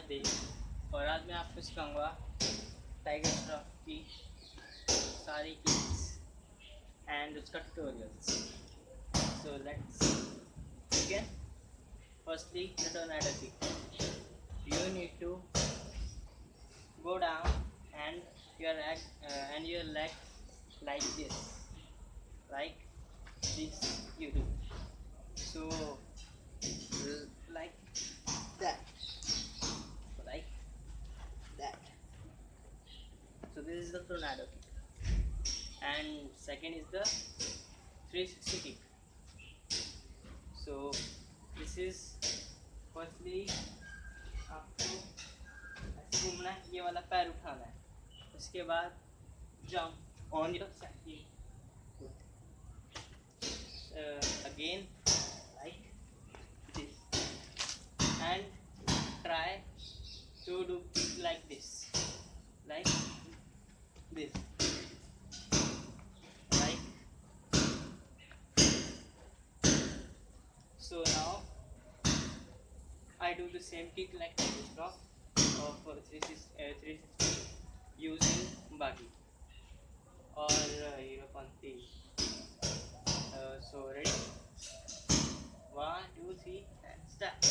राधे। और आज मैं आपको सिखाऊंगा टाइगर श्रॉफ की सारी किक्स एंड उसका tutorials. So let's begin. Firstly the tornado kick. You need to go down and your leg like this, like this you do. So like that, like that. So this is the tornado kick. And second is the 360 kick. So this is firstly आपको ऐसे घूमना है, ये वाला पैर उठाना है, उसके बाद jump on your second foot, again like this, and try to do kick like this, like this, like. So now I do the same kick like this drop of 360 using buggy or Europanthi. So ready? 1, 2, 3, and start.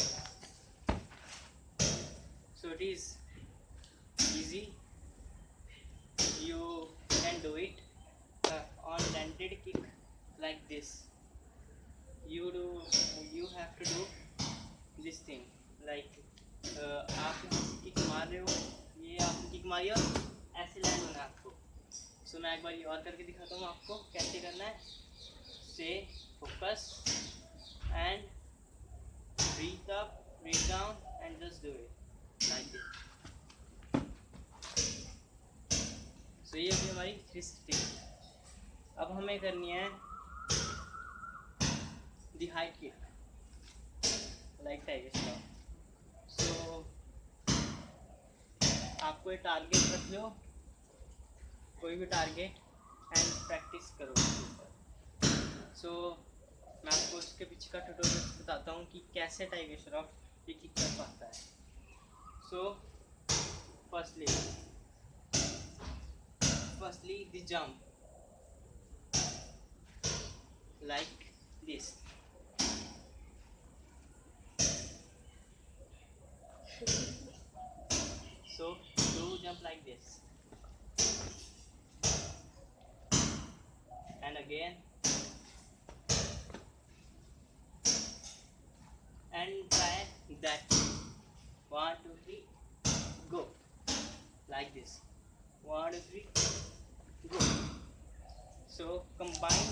So it is easy. You can do it on landed kick like this. You have to do this thing like आप kick मार रहे हो, ये आपने kick मारी और ऐसे land होना है आपको. सो मैं एक बार ये और करके दिखाता हूँ आपको कैसे करना है. Stay focus and breathe up, breathe down and just do it like this. So ये भी हमारी 360. अब हमें करनी है the height kick like Tiger Shroff. So आपको एक टारगेट रख लो, कोई भी टारगेट, एंड प्रैक्टिस करो उसके ऊपर. सो मैं आपको उसके पीछे का ट्यूटोरियल बताता हूँ कि कैसे टाइगर श्रॉफ ये किक कर पाता है. So firstly the jump like this. So do jump like this, and again, and try that. 1, 2, 3, go like this. 1, 2, 3, go. So combine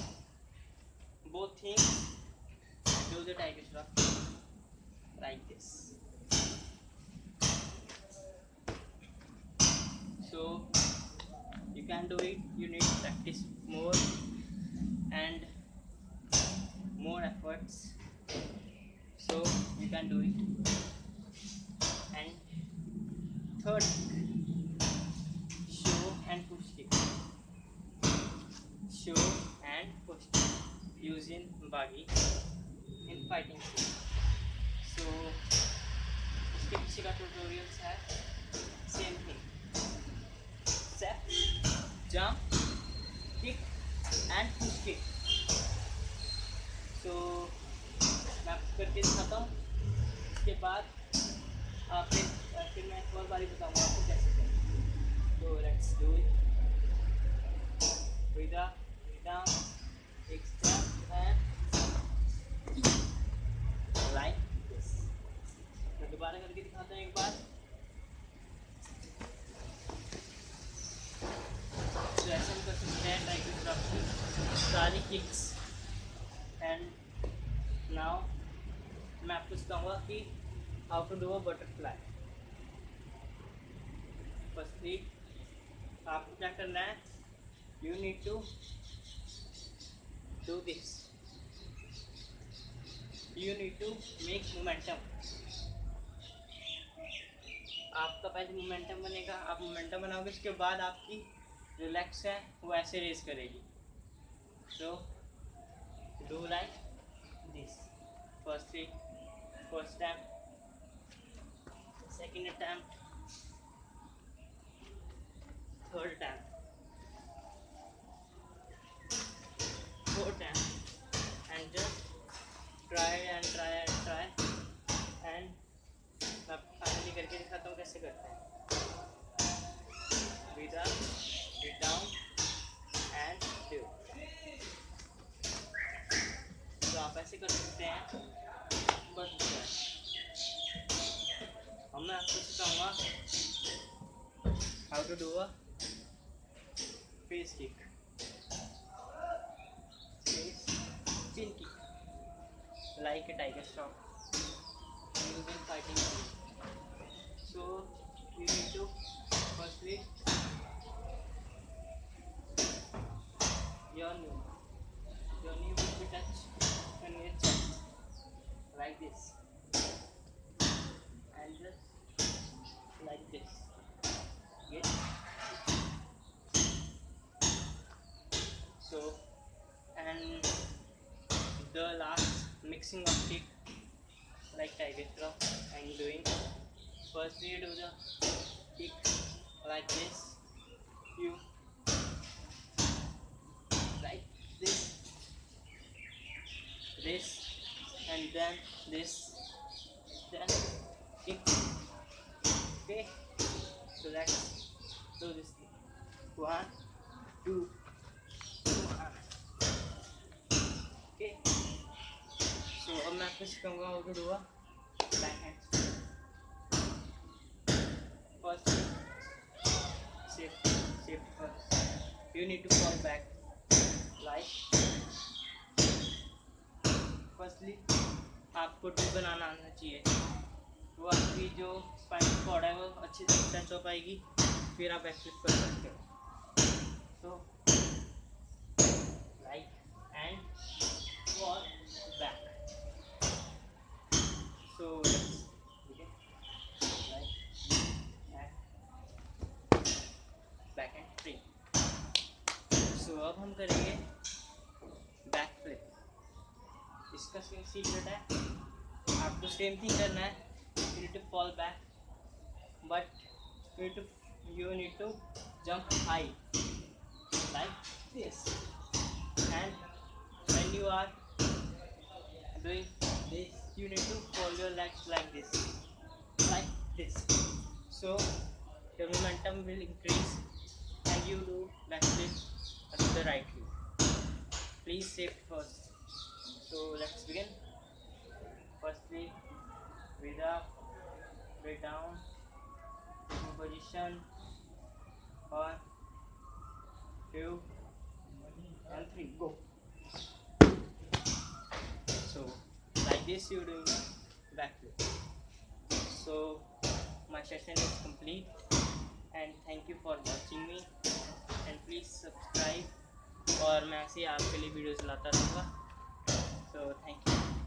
both things. Do the tiger shot like this. So you can do it. You need to practice more and more efforts. So you can do it. And third, show and push kick. Show and push kick using buggy in fighting scene. So इसके पीछे का tutorials है same thing. Step, jump, kick and push kick. So मैं आपको करके दिखाता हूँ. इसके बाद फिर मैं एक और बारी बताऊँगा आपको कैसे करें. So let's do it. Breathe up, breathe down, take step and like this. मैं दोबारा करके दिखाता हूँ एक बार. So ऐसे हम कर सकते हैं टाइगर श्रॉफ की सारी किक्स. एंड नाउ मैं आपको सिखाऊंगा कि how to do a butterfly. Firstly आपको क्या करना है, you need to do this. You need to make momentum. आपका पहले मोमेंटम बनेगा, आप मोमेंटम बनाओगे, उसके बाद आपकी जो लेग्स है वो ऐसे रेस करेगी. So do like this. First step, second attempt, third attempt, fourth attempt, and just try and try and try, and मैं फाइनली करके दिखाता हूँ कैसे करते हैं. With up, sit down and do. तो आप ऐसे कर सकते हैं बस. अब मैं आपको सिखाऊंगा how to do a face kick, face chin kick, like a tiger strong using fighting skills. So you need to firstly your knee will be touch on your chest like this, and just like this. Get so, and the last mixing of kick like tiger claw I'm doing. First you do the kick like this, you like this, and then this, then kick. Okay, so let's do this thing. 1, 2, 1. Okay, so अब मैं आपको सिखाऊंगा how to do a backhand. First, shift first. You need to fall back like. Firstly, आपको T बनाना आना चाहिए, तो आपकी जो स्पाइनल कॉर्ड है वो अच्छी तरह टच हो पाएगी, फिर आप एक्सरसाइज कर सकते हो. So like and fall back. So let's begin. Like and back and free. So अब हम करेंगे बैक फ्लिप. इसका सीक्रेट है, आपको सेम थिंग करना है. You need to fall back, but you need to jump high like this, and when you are doing this you need to fold your legs like this, so your momentum will increase and you do backflip to the right heel. Please shift first. So let's begin. Firstly, breathe up, breathe down, position, 1, 2, and 3, go. So like this you doing a backflip. So my session is complete, and thank you for watching me, and please subscribe, और मैं ऐसे ही आपके लिए videos लाता रहूँगा. So thank you.